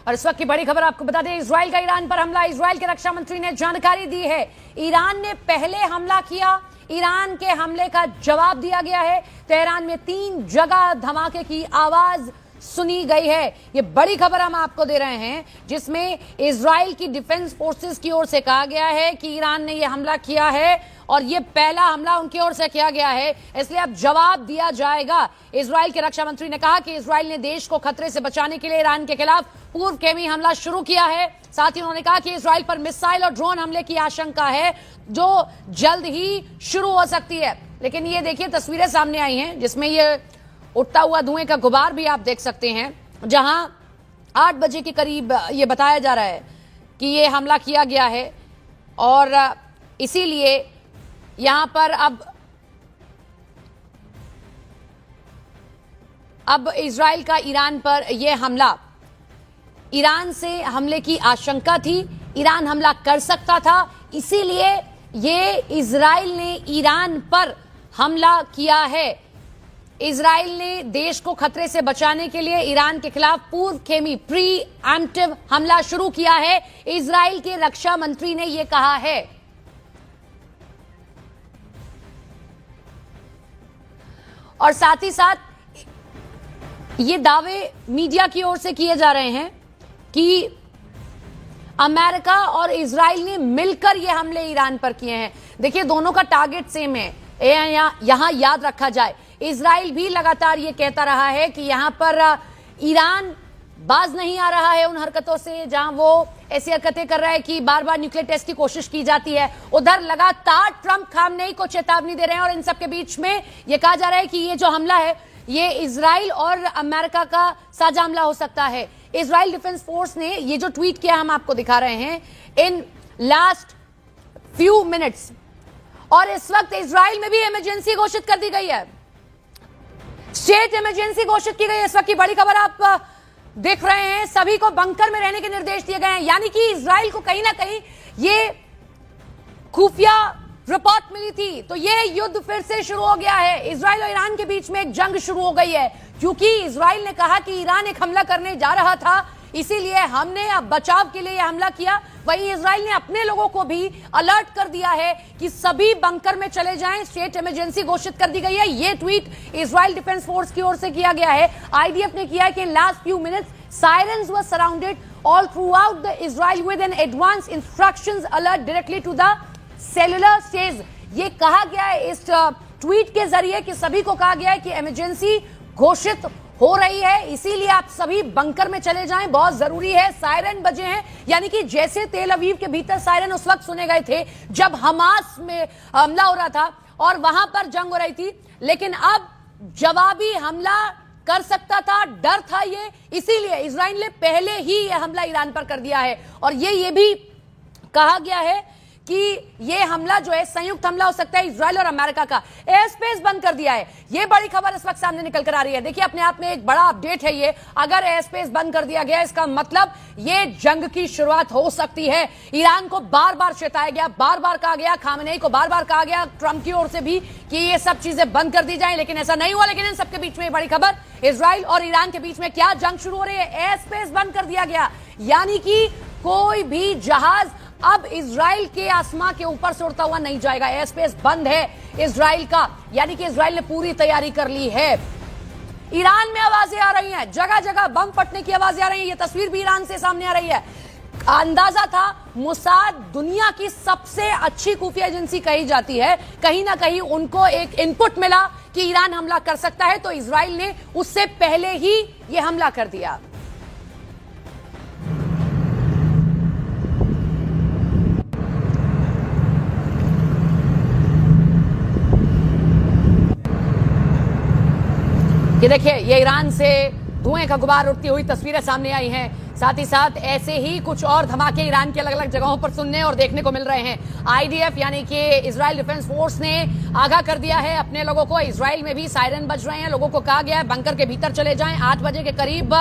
और इस वक्त की बड़ी खबर आपको बता दें, इजराइल का ईरान पर हमला। इजराइल के रक्षा मंत्री ने जानकारी दी है, ईरान ने पहले हमला किया, ईरान के हमले का जवाब दिया गया है। तेहरान में 3 जगह धमाके की आवाज सुनी गई है। ये बड़ी खबर हम आपको दे रहे हैं, जिसमें इजराइल की डिफेंस फोर्सेस की ओर से कहा गया है कि ईरान ने यह हमला किया है और ये पहला हमला उनकी ओर से किया गया है, इसलिए अब जवाब दिया जाएगा। इजराइल के रक्षा मंत्री ने कहा कि इजराइल ने देश को खतरे से बचाने के लिए ईरान के खिलाफ पूर्वगामी हमला शुरू किया है। साथ ही उन्होंने कहा कि इजराइल पर मिसाइल और ड्रोन हमले की आशंका है, जो जल्द ही शुरू हो सकती है। लेकिन ये देखिए, तस्वीरें सामने आई हैं जिसमें ये उठता हुआ धुएं का गुबार भी आप देख सकते हैं, जहां 8 बजे के करीब ये बताया जा रहा है कि ये हमला किया गया है और इसीलिए यहां पर अब इजराइल का ईरान पर यह हमला, ईरान से हमले की आशंका थी, ईरान हमला कर सकता था, इसीलिए ये इजराइल ने ईरान पर हमला किया है। इजराइल ने देश को खतरे से बचाने के लिए ईरान के खिलाफ पूर्वगामी प्रीएम्प्टिव हमला शुरू किया है, इजराइल के रक्षा मंत्री ने यह कहा है। और साथ ही साथ ये दावे मीडिया की ओर से किए जा रहे हैं कि अमेरिका और इजराइल ने मिलकर ये हमले ईरान पर किए हैं। देखिए, दोनों का टारगेट सेम है। यहां याद रखा जाए, इजराइल भी लगातार ये कहता रहा है कि यहां पर ईरान बाज नहीं आ रहा है उन हरकतों से, जहां वो ऐसी हरकतें कर रहा है कि बार बार न्यूक्लियर टेस्ट की कोशिश की जाती है। उधर लगातार ट्रंप खामनेई को चेतावनी दे रहे हैं और इन सबके बीच में यह कहा जा रहा है कि ये जो हमला है ये इजराइल और अमेरिका का साझा हमला हो सकता है। इजराइल डिफेंस फोर्स ने ये जो ट्वीट किया हम आपको दिखा रहे हैं, इन लास्ट फ्यू मिनट्स, और इस वक्त इजराइल में भी इमरजेंसी घोषित कर दी गई है, स्टेट इमरजेंसी घोषित की गई है। इस वक्त की बड़ी खबर आप देख रहे हैं, सभी को बंकर में रहने के निर्देश दिए गए हैं, यानी कि इजराइल को कहीं ना कहीं ये खुफिया रिपोर्ट मिली थी, तो ये युद्ध फिर से शुरू हो गया है। इजराइल और ईरान के बीच में एक जंग शुरू हो गई है, क्योंकि इजराइल ने कहा कि ईरान एक हमला करने जा रहा था, इसीलिए हमने अब बचाव के लिए हमला किया। वहीं इजराइल ने अपने लोगों को भी अलर्ट कर दिया है कि सभी बंकर में चले जाएं, स्टेट इमरजेंसी घोषित कर दी गई है। यह ट्वीट इजराइल डिफेंस फोर्स की ओर से किया गया है। आईडीएफ ने किया है कि in last few minutes sirens were surrounded all throughout the Israel with an advance instructions alert directly to the cellular stage. ये कहा गया है इस ट्वीट के जरिए कि सभी को कहा गया है कि इमरजेंसी घोषित हो रही है, इसीलिए आप सभी बंकर में चले जाएं, बहुत जरूरी है। सायरन बजे हैं, यानी कि जैसे तेल अवीव के भीतर सायरन उस वक्त सुने गए थे जब हमास में हमला हो रहा था और वहां पर जंग हो रही थी, लेकिन अब जवाबी हमला कर सकता था, डर था ये, इसीलिए इजराइल ने पहले ही यह हमला ईरान पर कर दिया है। और ये भी कहा गया है कि यह हमला जो है संयुक्त हमला हो सकता है इजराइल और अमेरिका का। एयर स्पेस बंद कर दिया है, यह बड़ी खबर इस वक्त सामने निकल कर आ रही है। देखिए, अपने आप में एक बड़ा अपडेट है ये। अगर एयर स्पेस बंद कर दिया गया, इसका मतलब ये जंग की शुरुआत हो सकती है। ईरान को बार बार चेताया गया, बार बार कहा गया, खामनेई को बार बार कहा गया ट्रंप की ओर से भी कि ये सब चीजें बंद कर दी जाए, लेकिन ऐसा नहीं हुआ। लेकिन इन सबके बीच में बड़ी खबर, इजराइल और ईरान के बीच में क्या जंग शुरू हो रही है। एयर स्पेस बंद कर दिया गया, यानी कि कोई भी जहाज अब इजराइल के आसमां के ऊपर से उड़ता हुआ नहीं जाएगा। एयर स्पेस बंद है इजराइल का, यानी कि इजराइल ने पूरी तैयारी कर ली है। ईरान में आवाजें आ रही हैं, जगह जगह बम फटने की आवाजें आ रही हैं। ये तस्वीर भी ईरान से सामने आ रही है। अंदाजा था, मोसाद दुनिया की सबसे अच्छी खुफिया एजेंसी कही जाती है, कहीं ना कहीं उनको एक इनपुट मिला कि ईरान हमला कर सकता है, तो इजराइल ने उससे पहले ही यह हमला कर दिया। ये देखिए, ये ईरान से धुएं का गुबार उड़ती हुई तस्वीरें सामने आई हैं। साथ ही साथ ऐसे ही कुछ और धमाके ईरान की अलग अलग जगहों पर सुनने और देखने को मिल रहे हैं। आईडीएफ यानी कि इजराइल डिफेंस फोर्स ने आगाह कर दिया है अपने लोगों को। इजराइल में भी सायरन बज रहे हैं, लोगों को कहा गया है बंकर के भीतर चले जाएं। 8 बजे के करीब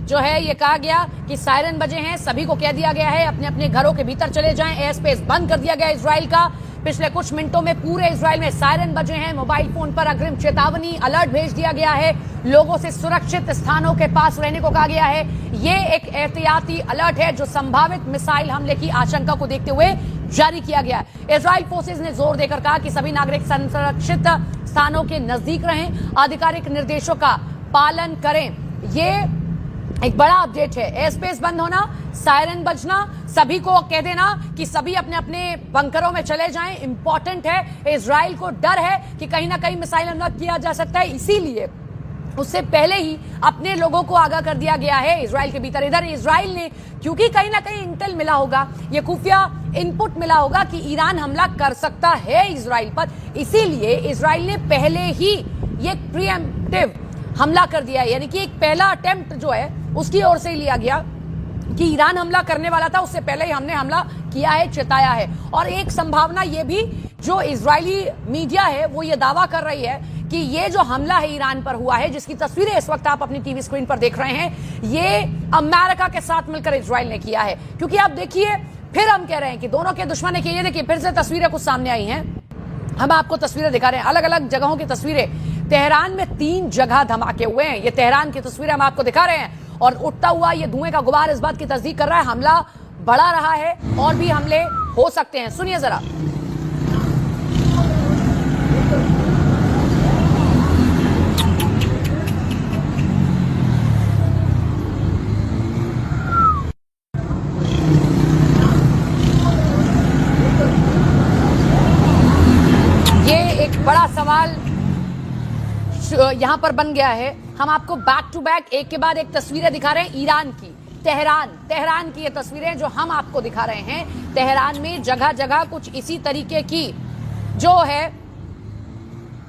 जो है ये कहा गया कि सायरन बजे हैं, सभी को कह दिया गया है अपने अपने घरों के भीतर चले जाएं। एयर स्पेस बंद कर दिया गया इजराइल का। पिछले कुछ मिनटों में पूरे इजराइल में सायरन बजे हैं, मोबाइल फोन पर अग्रिम चेतावनी अलर्ट भेज दिया गया है, लोगों से सुरक्षित स्थानों के पास रहने को कहा गया है। ये एक एहतियाती अलर्ट है जो संभावित मिसाइल हमले की आशंका को देखते हुए जारी किया गया है। इजराइल फोर्सेज ने जोर देकर कहा कि सभी नागरिक सुरक्षित स्थानों के नजदीक रहें, आधिकारिक निर्देशों का पालन करें। ये एक बड़ा अपडेट है। एयर स्पेस बंद होना, सायरन बजना, सभी को कह देना कि सभी अपने अपने बंकरों में चले जाएं, इंपॉर्टेंट है। इजराइल को डर है कि कहीं ना कहीं मिसाइल हमला किया जा सकता है, इसीलिए उससे पहले ही अपने लोगों को आगाह कर दिया गया है इजराइल के भीतर। इधर इजराइल ने, क्योंकि कहीं ना कहीं इंटेल मिला होगा, ये खुफिया इनपुट मिला होगा कि ईरान हमला कर सकता है इजराइल पर, इसीलिए इजराइल ने पहले ही ये प्रीएम्प्टिव हमला कर दिया है। यानी कि एक पहला अटेम्प्ट जो है उसकी ओर से ही लिया गया कि ईरान हमला करने वाला था, उससे पहले ही हमने हमला किया है, चेताया है। और एक संभावना ये भी जो इजरायली मीडिया है वो ये दावा कर रही है कि ये जो हमला है ईरान पर हुआ है, जिसकी तस्वीरें इस वक्त आप अपनी टीवी स्क्रीन पर देख रहे हैं, ये अमेरिका के साथ मिलकर इजराइल ने किया है। क्योंकि आप देखिए, फिर हम कह रहे हैं कि दोनों के दुश्मन के, ये देखिए फिर से तस्वीरें कुछ सामने आई हैं, हम आपको तस्वीरें दिखा रहे हैं, अलग अलग जगहों की तस्वीरें। तेहरान में 3 जगह धमाके हुए हैं, ये तेहरान की तस्वीरें हम आपको दिखा रहे हैं। और उठता हुआ ये धुएं का गुबार इस बात की तस्दीक कर रहा है हमला बढ़ा रहा है और भी हमले हो सकते हैं। सुनिए जरा। ये एक बड़ा सवाल यहां पर बन गया है। हम आपको बैक टू बैक एक के बाद एक तस्वीरें दिखा रहे हैं ईरान की, तेहरान की ये तस्वीरें जो हम आपको दिखा रहे हैं। तेहरान में जगह जगह कुछ इसी तरीके की जो है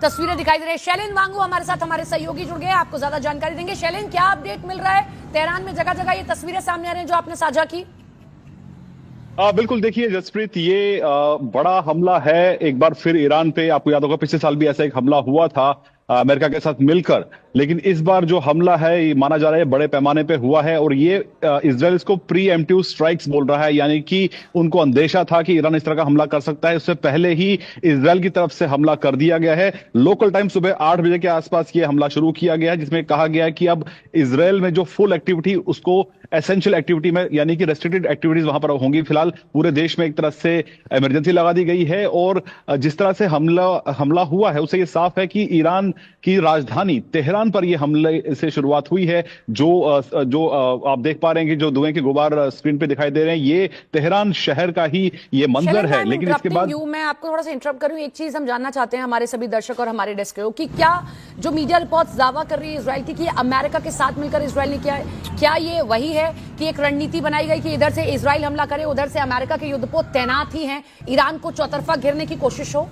तस्वीरें दिखाई दे रही है। शैलेन वांगू हमारे साथ, हमारे सहयोगी जुड़ गए, आपको ज्यादा जानकारी देंगे। शैलेन, क्या अपडेट मिल रहा है? तेहरान में जगह जगह ये तस्वीरें सामने आ रही हैं जो आपने साझा की। बिल्कुल, देखिए जसप्रीत, ये बड़ा हमला है एक बार फिर ईरान पे। आपको याद होगा पिछले साल भी ऐसा एक हमला हुआ था अमेरिका के साथ मिलकर, लेकिन इस बार जो हमला है ये माना जा रहा है बड़े पैमाने पे हुआ है। और ये इजराइल इसको प्री एम्प्टिव स्ट्राइक्स बोल रहा है, यानी कि उनको अंदेशा था कि ईरान इस तरह का हमला कर सकता है, उससे पहले ही इजराइल की तरफ से हमला कर दिया गया है। लोकल टाइम सुबह 8 बजे के आसपास ये हमला शुरू किया गया है, जिसमें कहा गया है कि अब इजराइल में जो फुल एक्टिविटी उसको एसेंशियल एक्टिविटी में, यानी कि रेस्ट्रिक्टेड एक्टिविटीज वहां पर होंगी। फिलहाल पूरे देश में एक तरह से इमरजेंसी लगा दी गई है। और जिस तरह से हमला हुआ है उससे ये साफ है कि ईरान की राजधानी तेहरान पर यह हमले से शुरुआत हुई है। जो आप देख पा रहे हैं कि जो धुएं के गुबार स्क्रीन पे दिखाई दे रहे हैं, ये तेहरान शहर का ही ये मंजर है। लेकिन इसके बाद मैं आपको थोड़ा सा इंटरप्ट करूं, एक चीज हम जानना चाहते हैं हमारे सभी दर्शक और हमारे डेस्क को, कि क्या जो मीडिया रिपोर्ट्स दावा कर रही है इजराइल की कि अमेरिका के साथ मिलकर इजराइल ने किया है, क्या ये वही है कि एक रणनीति बनाई गई कि इधर से इजराइल हमला करे, उधर से अमेरिका के युद्धपोत तैनात ही हैं, ईरान को चौतरफा घेरने की कोशिश हो?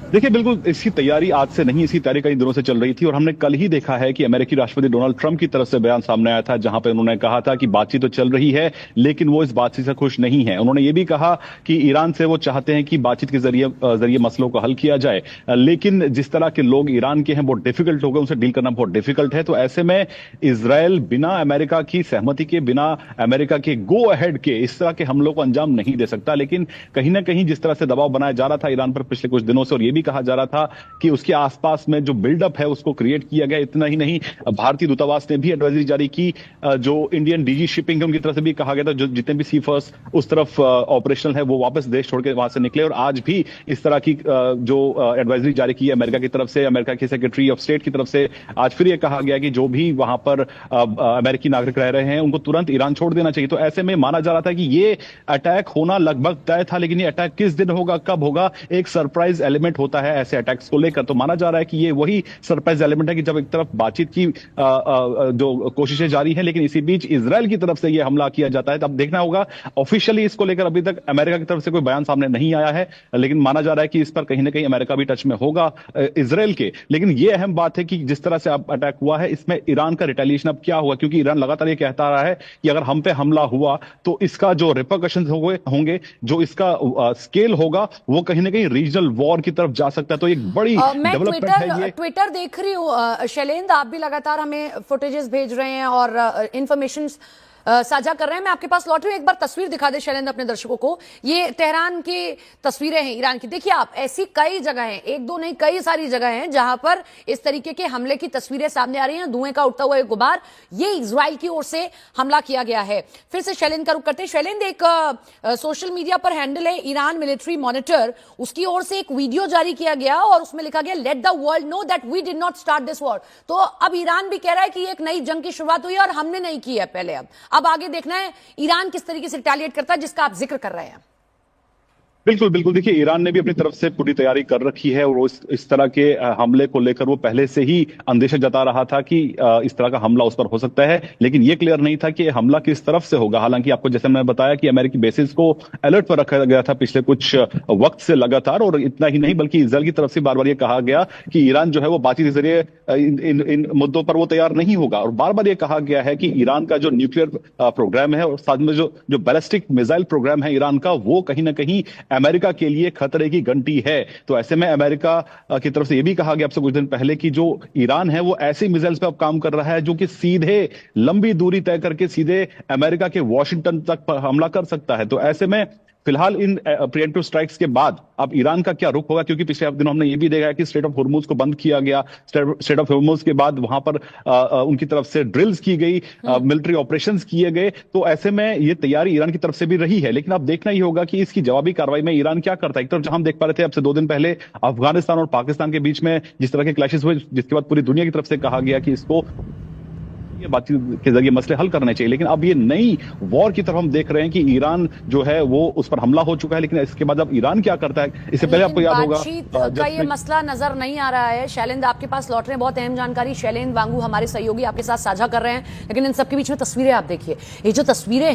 देखिए, बिल्कुल इसकी तैयारी आज से नहीं, इसकी तैयारी कई दिनों से चल रही थी। और हमने कल ही देखा है कि अमेरिकी राष्ट्रपति डोनाल्ड ट्रंप की तरफ से बयान सामने आया था, जहां पे उन्होंने कहा था कि बातचीत तो चल रही है लेकिन वो इस बातचीत से खुश नहीं है। उन्होंने ये भी कहा कि ईरान से वो चाहते हैं कि बातचीत के जरिए मसलों को हल किया जाए, लेकिन जिस तरह के लोग ईरान के हैं वो डिफिकल्ट हो गए, उनसे डील करना बहुत डिफिकल्ट है। तो ऐसे में इजराइल बिना अमेरिका की सहमति के, बिना अमेरिका के गो अहेड के इस तरह के हमलों को अंजाम नहीं दे सकता। लेकिन कहीं ना कहीं जिस तरह से दबाव बनाया जा रहा था ईरान पर पिछले कुछ दिनों से, और ये भी कहा जा रहा था कि उसके आसपास में जो बिल्डअप है उसको क्रिएट किया गया। इतना ही नहीं, भारतीय दूतावास ने भी एडवाइजरी जारी की, जो इंडियन डीजी शिपिंग है उनकी तरफ से भी कहा गया था जो जितने भी सी फर्स्ट उस तरफ ऑपरेशनल है वो वापस देश छोड़ के वहां से निकले। और आज भी इस तरह की जो एडवाइजरी जारी की है अमेरिका की तरफ से, अमेरिका की सेक्रेटरी ऑफ स्टेट की तरफ से, आज फिर यह कहा गया कि जो भी वहां पर अमेरिकी नागरिक रह रहे हैं उनको तुरंत ईरान छोड़ देना चाहिए। तो ऐसे में माना जा रहा था कि ये अटैक होना लगभग तय था, लेकिन ये अटैक किस दिन होगा, कब होगा, एक सरप्राइज एलिमेंट होता है ऐसे अटैक्स को लेकर। तो माना जा रहा है कि ये वही सरप्राइज एलिमेंट है कि जब एक तरफ बातचीत की जो कोशिशें जारी हैं, लेकिन इसी बीच इजराइल की तरफ से ये हमला किया जाता है। तो अब देखना होगा, ऑफिशियली इसको लेकर अभी तक अमेरिका की तरफ से कोई बयान सामने नहीं आया है, लेकिन माना जा रहा है कि इस पर कहीं ना कहीं अमेरिका भी टच में होगा इजराइल के। लेकिन ये अहम बात है कि जिस तरह से अब अटैक हुआ है इसमें ईरान का रिटेलिएशन अब क्या होगा, क्योंकि ईरान लगातार ये कहता रहा है कि अगर हम पे हमला हुआ तो इसका जो रिपरकशंस होंगे, जो इसका स्केल होगा, वो कहीं ना कहीं रीजनल वॉर की तरफ जा सकता है। तो एक बड़ी डेवलपमेंट है ये। ट्विटर देख रही हूँ शैलेंद्र, आप भी लगातार हमें फुटेजेस भेज रहे हैं और इंफॉर्मेशन साझा कर रहे हैं। मैं आपके पास लौट रही हूं, एक बार तस्वीर दिखा दे शैलेंद्र अपने दर्शकों को। ये तेहरान की तस्वीरें हैं ईरान की। देखिए आप, ऐसी कई जगह हैं, एक दो नहीं कई सारी जगह हैं जहां पर इस तरीके के हमले की तस्वीरें सामने आ रही हैं, धुएं का उठता हुआ एक गुबार। ये इजराइल की ओर से हमला किया गया है। फिर से शैलेंद्र का रुख करते हैं। शैलेंद्र, एक सोशल मीडिया पर हैंडल है ईरान मिलिट्री मॉनिटर, उसकी ओर से एक वीडियो जारी किया गया और उसमें लिखा गया, let the world know that we did not start this war. तो अब ईरान भी कह रहा है कि एक नई जंग की शुरुआत हुई है और हमने नहीं की है पहले। अब आगे देखना है ईरान किस तरीके से रिटेलिएट करता है, जिसका आप जिक्र कर रहे हैं। बिल्कुल बिल्कुल, देखिए ईरान ने भी अपनी तरफ से पूरी तैयारी कर रखी है और इस तरह के हमले को लेकर वो पहले से ही अंदेशा जता रहा था कि इस तरह का हमला उस पर हो सकता है, लेकिन ये क्लियर नहीं था कि हमला किस तरफ से होगा। हालांकि आपको जैसे मैंने बताया कि अमेरिकी बेसिस को अलर्ट पर रखा गया था पिछले कुछ वक्त से लगातार, और इतना ही नहीं बल्कि इजरायल की तरफ से बार बार ये कहा गया कि ईरान जो है वो बातचीत के जरिए इन मुद्दों पर वो तैयार नहीं होगा। और बार बार ये कहा गया है कि ईरान का जो न्यूक्लियर प्रोग्राम है और साथ में जो बैलिस्टिक मिसाइल प्रोग्राम है ईरान का, वो कहीं ना कहीं अमेरिका के लिए खतरे की घंटी है। तो ऐसे में अमेरिका की तरफ से यह भी कहा गया आपसे कुछ दिन पहले कि जो ईरान है वो ऐसी मिसाइल्स पे अब काम कर रहा है जो कि सीधे लंबी दूरी तय करके सीधे अमेरिका के वॉशिंगटन तक हमला कर सकता है। तो ऐसे में फिलहाल इन प्रिएंटिव स्ट्राइक्स के बाद अब ईरान का क्या रुख होगा, क्योंकि पिछले दिनों हमने ये भी देखा है कि स्ट्रेट ऑफ हॉर्मुज को बंद किया गया। स्ट्रेट ऑफ हॉर्मुज के बाद वहां पर उनकी तरफ से ड्रिल्स की गई, मिलिट्री ऑपरेशंस किए गए। तो ऐसे में ये तैयारी ईरान की तरफ से भी रही है, लेकिन अब देखना ही होगा कि इसकी जवाबी कार्रवाई में ईरान क्या करता है। एक तरफ जहां हम देख पा रहे थे अब से 2 दिन पहले अफगानिस्तान और पाकिस्तान के बीच में जिस तरह के क्लैशेस हुए, जिसके बाद पूरी दुनिया की तरफ से कहा गया कि इसको बातचीत के जरिए मसले हल करने चाहिए, लेकिन अब ये नई वॉर की तरफ हम देख रहे हैं कि ईरान जो है वो उस पर हमला हो चुका है। लेकिन इसके बाद अब ईरान क्या करता है, इससे पहले आपको याद होगा बातचीत का ये मसला नजर नहीं आ रहा है। शैलेंद्र आपके पास लौट रहे हैं, बहुत अहम जानकारी शैलेंद्र वांगू हमारे सहयोगी आपके साथ साझा कर रहे हैं। लेकिन इन सबके बीच में तस्वीरें आप देखिए, ये जो तस्वीरें हैं